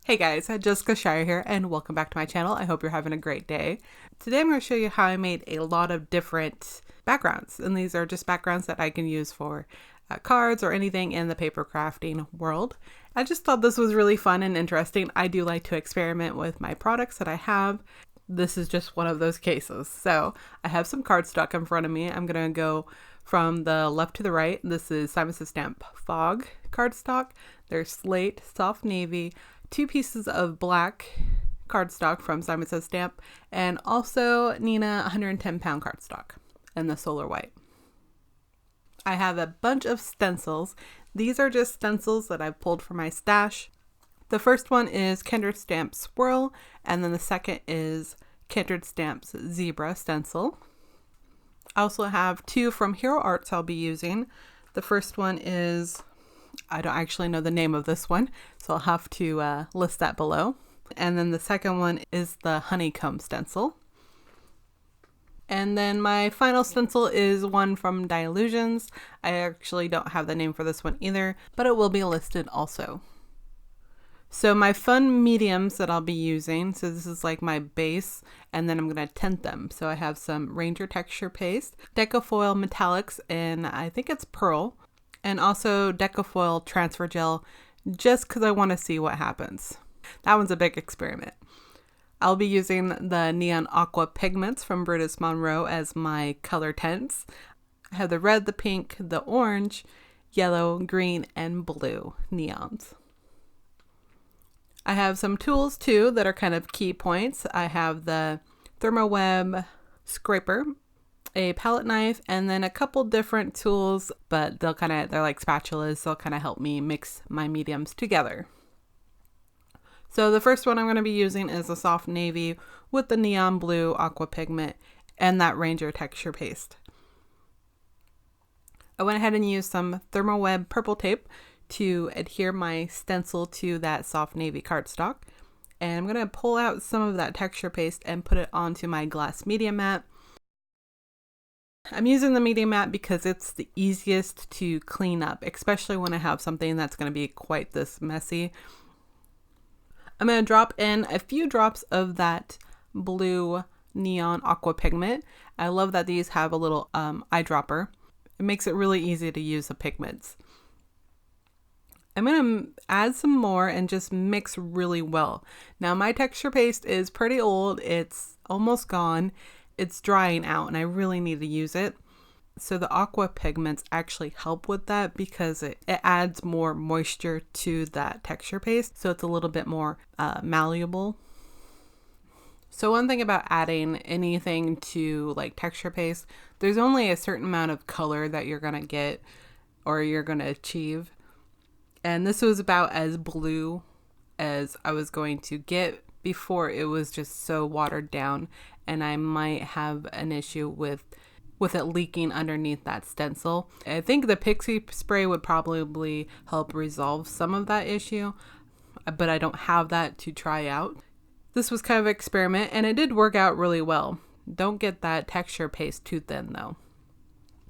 Hey guys, Jessica Shire here and welcome back to my channel. I hope you're having a great day. Today I'm going to show you how I made a lot of different backgrounds, and these are just backgrounds that I can use for cards or anything in the paper crafting world. I just thought this was really fun and interesting. I do like to experiment with my products that I have. This is just one of those cases. So I have some cardstock in front of me. I'm going to go from the left to the right. This is Simon Says Stamp Fog cardstock. There's Slate, Soft Navy, 2 pieces of black cardstock from Simon Says Stamp, and also Nina 110 pound cardstock and the Solar White. I have a bunch of stencils. These are just stencils that I've pulled from my stash. The first one is Kindred Stamp's Swirl, and then the second is Kindred Stamp's Zebra Stencil. I also have 2 from Hero Arts I'll be using. The first one is, I don't actually know the name of this one, so I'll have to list that below. And then the second one is the Honeycomb Stencil. And then my final stencil is one from Dylusions. I actually don't have the name for this one either, but it will be listed also. So my fun mediums that I'll be using, so this is like my base, and then I'm going to tint them. So I have some Ranger Texture Paste, Deco Foil Metallix, and I think it's Pearl, and also Deco Foil Transfer Gel, just because I want to see what happens. That one's a big experiment. I'll be using the Neon Aqua Pigments from Brutus Monroe as my color tints. I have the red, the pink, the orange, yellow, green, and blue neons. I have some tools too that are kind of key points. I have the Therm-o-web scraper, a palette knife, and then a couple different tools, but they're like spatulas, so they'll kind of help me mix my mediums together. So the first one I'm going to be using is a soft navy with the neon blue aqua pigment and that Ranger Texture Paste. I went ahead and used some Therm-o-web purple tape to adhere my stencil to that soft navy cardstock. And I'm going to pull out some of that texture paste and put it onto my glass media mat. I'm using the media mat because it's the easiest to clean up, especially when I have something that's going to be quite this messy. I'm going to drop in a few drops of that blue neon aqua pigment. I love that these have a little eyedropper. It makes it really easy to use the pigments. I'm going to add some more and just mix really well. Now my texture paste is pretty old. It's almost gone. It's drying out and I really need to use it. So the aqua pigments actually help with that because it adds more moisture to that texture paste. So it's a little bit more malleable. So one thing about adding anything to like texture paste, there's only a certain amount of color that you're going to get or you're going to achieve. And this was about as blue as I was going to get before it was just so watered down, and I might have an issue with it leaking underneath that stencil. I think the pixie spray would probably help resolve some of that issue, but I don't have that to try out. This was kind of an experiment and it did work out really well. Don't get that texture paste too thin though.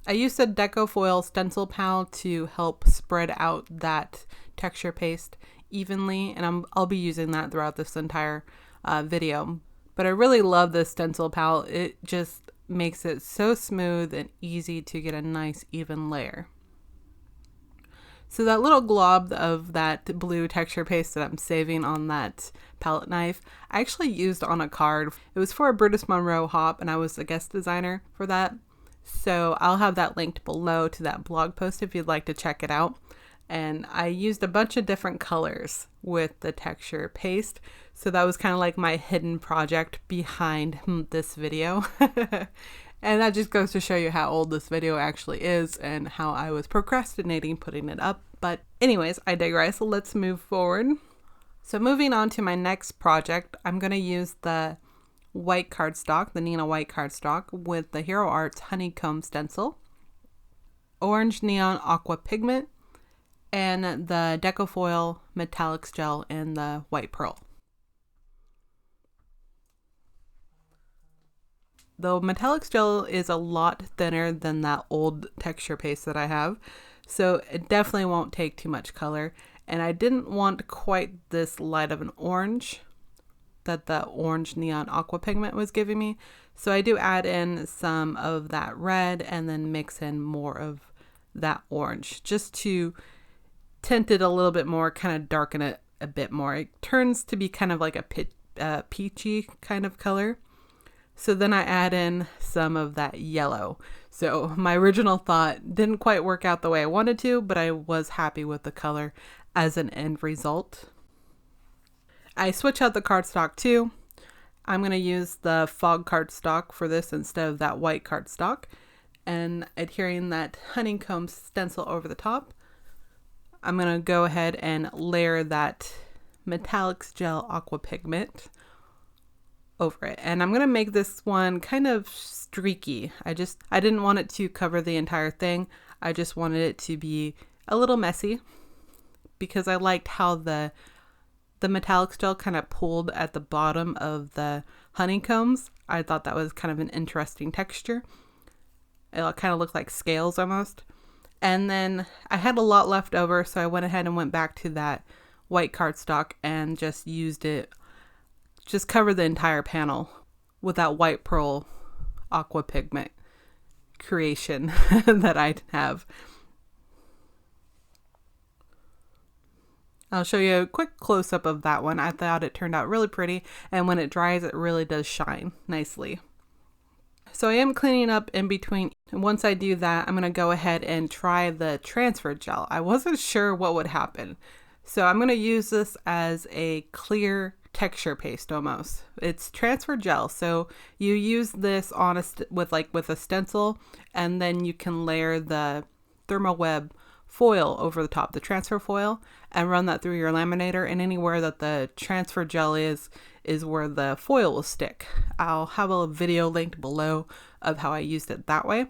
I used a Deco Foil stencil pal to help spread out that texture paste evenly, and I'll be using that throughout this entire video. But I really love this stencil pal. It just makes it so smooth and easy to get a nice even layer. So that little glob of that blue texture paste that I'm saving on that palette knife, I actually used on a card. It was for a Brutus Monroe hop and I was a guest designer for that. So I'll have that linked below to that blog post if you'd like to check it out. And I used a bunch of different colors with the texture paste. So that was kind of like my hidden project behind this video. And that just goes to show you how old this video actually is and how I was procrastinating putting it up. But anyways, I digress. Let's move forward. So moving on to my next project, I'm going to use the white cardstock, the Nina white cardstock with the Hero Arts Honeycomb Stencil, orange neon aqua pigment, and the Deco Foil Metallix gel in the white pearl. The Metallix gel is a lot thinner than that old texture paste that I have, so it definitely won't take too much color. and I didn't want quite this light of an orange that the orange neon aqua pigment was giving me. So I do add in some of that red and then mix in more of that orange just to tint it a little bit more, kind of darken it a bit more. It turns to be kind of like a peachy kind of color. So then I add in some of that yellow. So my original thought didn't quite work out the way I wanted to, but I was happy with the color as an end result. I switch out the cardstock too. I'm going to use the fog cardstock for this instead of that white cardstock, and adhering that Honeycomb Stencil over the top. I'm going to go ahead and layer that Metallix gel Aqua Pigment over it. And I'm going to make this one kind of streaky. I didn't want it to cover the entire thing. I just wanted it to be a little messy because I liked how the Metallix gel kind of pulled at the bottom of the honeycombs. I thought that was kind of an interesting texture. It kind of looked like scales almost. And then I had a lot left over, so I went ahead and went back to that white cardstock and just used it, just covered the entire panel with that white pearl aqua pigment creation that I have. I'll show you a quick close-up of that one. I thought it turned out really pretty, and when it dries, it really does shine nicely. So I am cleaning up in between. And once I do that, I'm going to go ahead and try the transfer gel. I wasn't sure what would happen. So I'm going to use this as a clear texture paste almost. It's transfer gel. So you use this on with a stencil, and then you can layer the Therm-o-web foil over the top, the transfer foil, and run that through your laminator, and anywhere that the transfer gel is where the foil will stick. I'll have a video linked below of how I used it that way,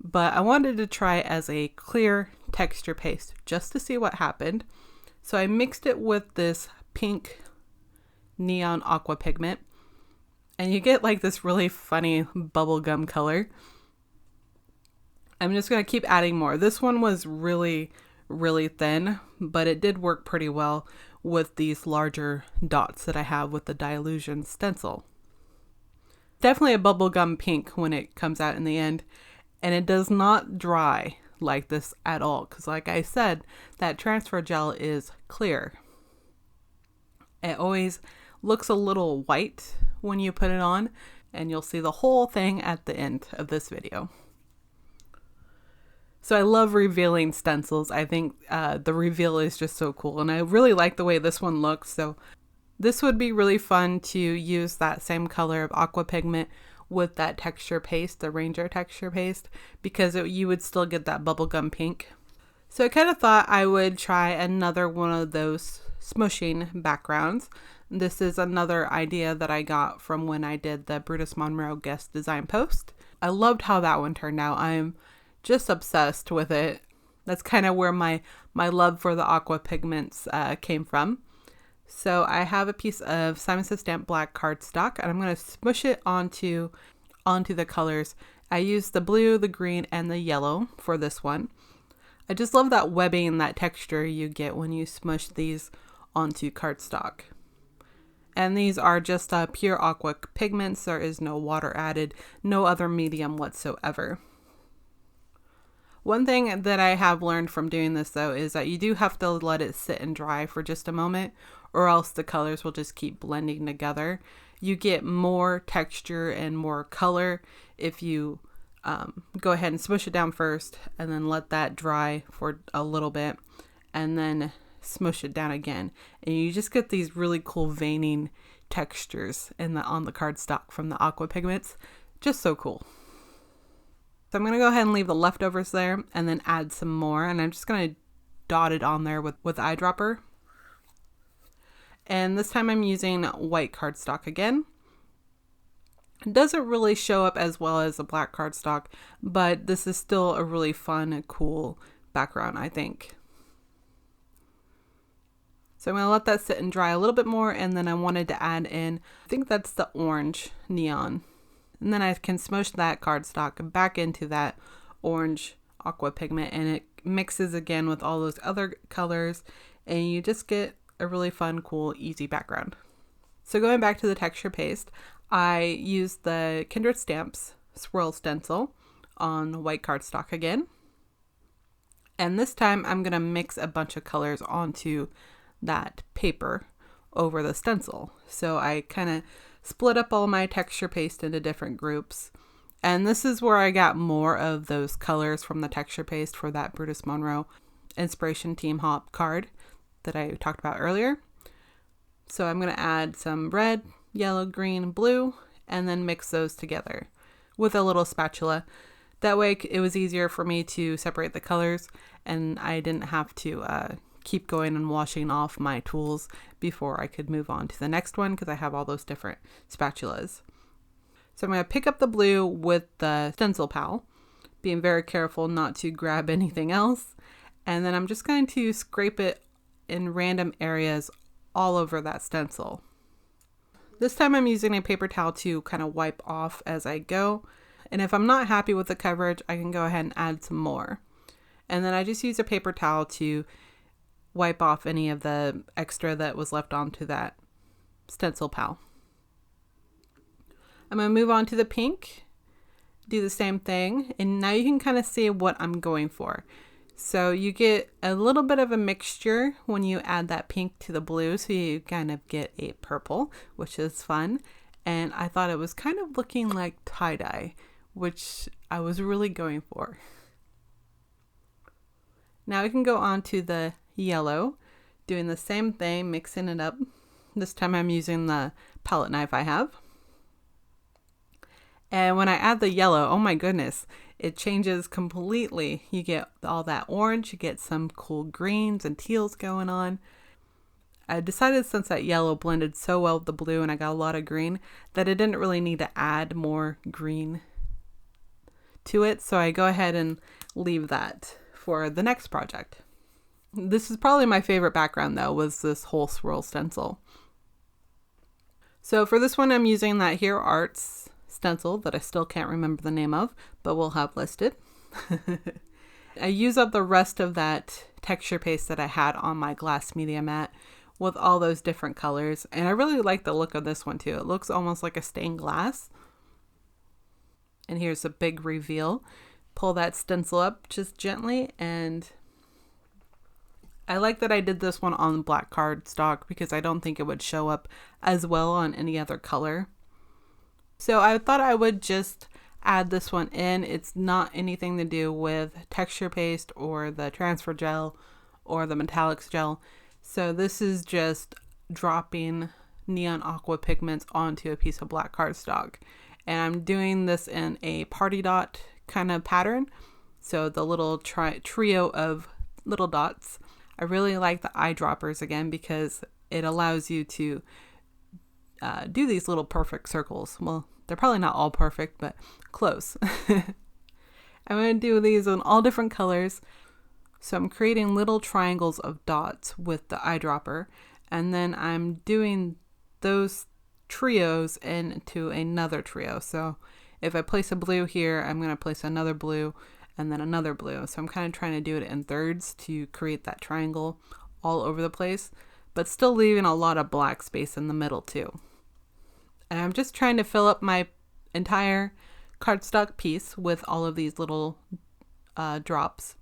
but I wanted to try it as a clear texture paste just to see what happened. So I mixed it with this pink neon aqua pigment, and you get like this really funny bubblegum color. I'm just going to keep adding more. This one was really, really thin, but it did work pretty well with these larger dots that I have with the Dylusions stencil. Definitely a bubblegum pink when it comes out in the end, and it does not dry like this at all, because like I said, that transfer gel is clear. It always looks a little white when you put it on, and you'll see the whole thing at the end of this video. So I love revealing stencils. I think the reveal is just so cool, and I really like the way this one looks. So this would be really fun to use that same color of aqua pigment with that texture paste, the Ranger texture paste, because you would still get that bubblegum pink. So I kind of thought I would try another one of those smooshing backgrounds. This is another idea that I got from when I did the Brutus Monroe guest design post. I loved how that one turned out. I'm just obsessed with it. That's kind of where my love for the aqua pigments came from. So I have a piece of Simon Says Stamp black cardstock, and I'm going to smush it onto the colors. I used the blue, the green, and the yellow for this one. I just love that webbing, that texture you get when you smush these onto cardstock. And these are just pure aqua pigments. There is no water added, no other medium whatsoever. One thing that I have learned from doing this though is that you do have to let it sit and dry for just a moment, or else the colors will just keep blending together. You get more texture and more color if you go ahead and smush it down first and then let that dry for a little bit and then smush it down again. And you just get these really cool veining textures on the cardstock from the aqua pigments. Just so cool. So I'm going to go ahead and leave the leftovers there and then add some more. And I'm just going to dot it on there with eyedropper. And this time I'm using white cardstock again. It doesn't really show up as well as the black cardstock, but this is still a really fun and cool background, I think. So I'm going to let that sit and dry a little bit more, and then I wanted to add in, I think that's the orange neon. And then I can smush that cardstock back into that orange aqua pigment, and it mixes again with all those other colors and you just get a really fun, cool, easy background. So going back to the texture paste, I used the Kindred Stamps Swirl Stencil on white cardstock again. And this time I'm going to mix a bunch of colors onto that paper over the stencil. So I kind of split up all my texture paste into different groups. And this is where I got more of those colors from the texture paste for that Brutus Monroe Inspiration Team Hop card that I talked about earlier. So I'm going to add some red, yellow, green, blue, and then mix those together with a little spatula. That way it was easier for me to separate the colors, and I didn't have to keep going and washing off my tools before I could move on to the next one, because I have all those different spatulas. So I'm going to pick up the blue with the stencil pal, being very careful not to grab anything else. And then I'm just going to scrape it in random areas all over that stencil. This time I'm using a paper towel to kind of wipe off as I go. And if I'm not happy with the coverage, I can go ahead and add some more. And then I just use a paper towel to wipe off any of the extra that was left onto that stencil pal. I'm going to move on to the pink, do the same thing, and now you can kind of see what I'm going for. So you get a little bit of a mixture when you add that pink to the blue, so you kind of get a purple, which is fun. And I thought it was kind of looking like tie-dye, which I was really going for. Now we can go on to the yellow, doing the same thing, mixing it up. This time I'm using the palette knife I have. And when I add the yellow, oh my goodness, it changes completely. You get all that orange, you get some cool greens and teals going on. I decided, since that yellow blended so well with the blue and I got a lot of green, that I didn't really need to add more green to it. So I go ahead and leave that for the next project. This is probably my favorite background though, was this whole swirl stencil. So for this one, I'm using that Hero Arts stencil that I still can't remember the name of, but we'll have listed. I use up the rest of that texture paste that I had on my glass media mat with all those different colors. And I really like the look of this one too. It looks almost like a stained glass. And here's a big reveal. Pull that stencil up just gently, and I like that I did this one on black cardstock because I don't think it would show up as well on any other color. So I thought I would just add this one in. It's not anything to do with texture paste or the transfer gel or the Metallix gel. So this is just dropping Neon Aqua pigments onto a piece of black cardstock. And I'm doing this in a party dot kind of pattern. So the little trio of little dots. I really like the eyedroppers again because it allows you to do these little perfect circles. Well, they're probably not all perfect, but close. I'm going to do these in all different colors. So I'm creating little triangles of dots with the eyedropper, and then I'm doing those trios into another trio. So if I place a blue here, I'm going to place another blue and then another blue. So I'm kind of trying to do it in thirds to create that triangle all over the place, but still leaving a lot of black space in the middle too. And I'm just trying to fill up my entire cardstock piece with all of these little drops.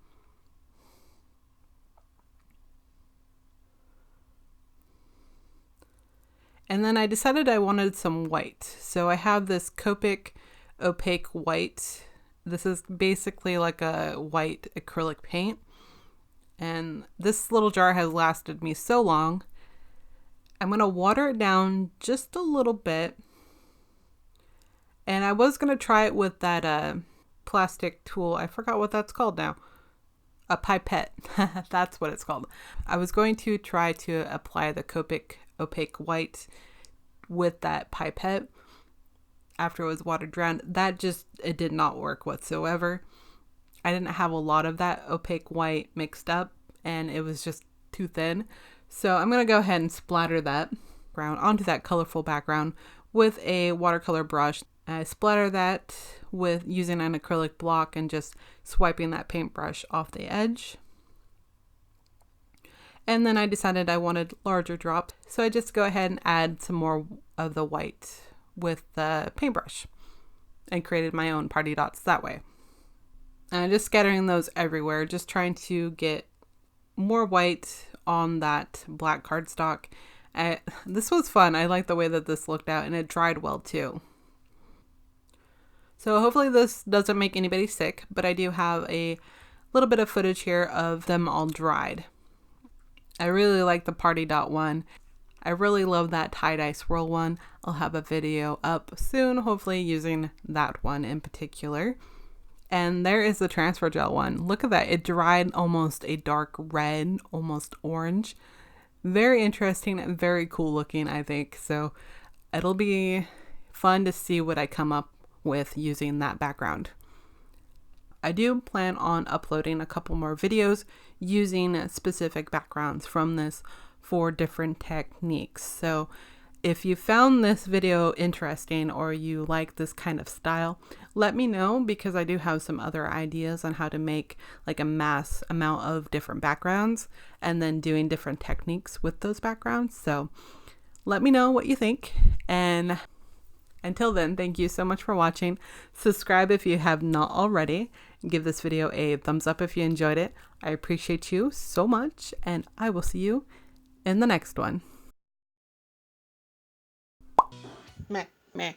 And then I decided I wanted some white. So I have this Copic Opaque white. This is basically like a white acrylic paint. And this little jar has lasted me so long. I'm going to water it down just a little bit. And I was going to try it with that plastic tool. I forgot what that's called now. A pipette. That's what it's called. I was going to try to apply the Copic Opaque white with that pipette after it was watered down. It did not work whatsoever. I didn't have a lot of that opaque white mixed up, and it was just too thin. So I'm going to go ahead and splatter that brown onto that colorful background with a watercolor brush. I splatter that with using an acrylic block and just swiping that paintbrush off the edge. And then I decided I wanted larger drops, so I just go ahead and add some more of the white with the paintbrush and created my own party dots that way. And I'm just scattering those everywhere, just trying to get more white on that black cardstock. This was fun. I like the way that this looked out, and it dried well too. So hopefully this doesn't make anybody sick, but I do have a little bit of footage here of them all dried. I really like the party dot one. I really love that tie-dye swirl one. I'll have a video up soon, hopefully using that one in particular. And there is the transfer gel one. Look at that. It dried almost a dark red, almost orange. Very interesting and very cool looking, I think. So it'll be fun to see what I come up with using that background. I do plan on uploading a couple more videos using specific backgrounds from this for different techniques. So if you found this video interesting or you like this kind of style, let me know, because I do have some other ideas on how to make like a mass amount of different backgrounds and then doing different techniques with those backgrounds. So let me know what you think, and until then, thank you so much for watching. Subscribe if you have not already. Give this video a thumbs up if you enjoyed it. I appreciate you so much, and I will see you in the next one. Meh, meh.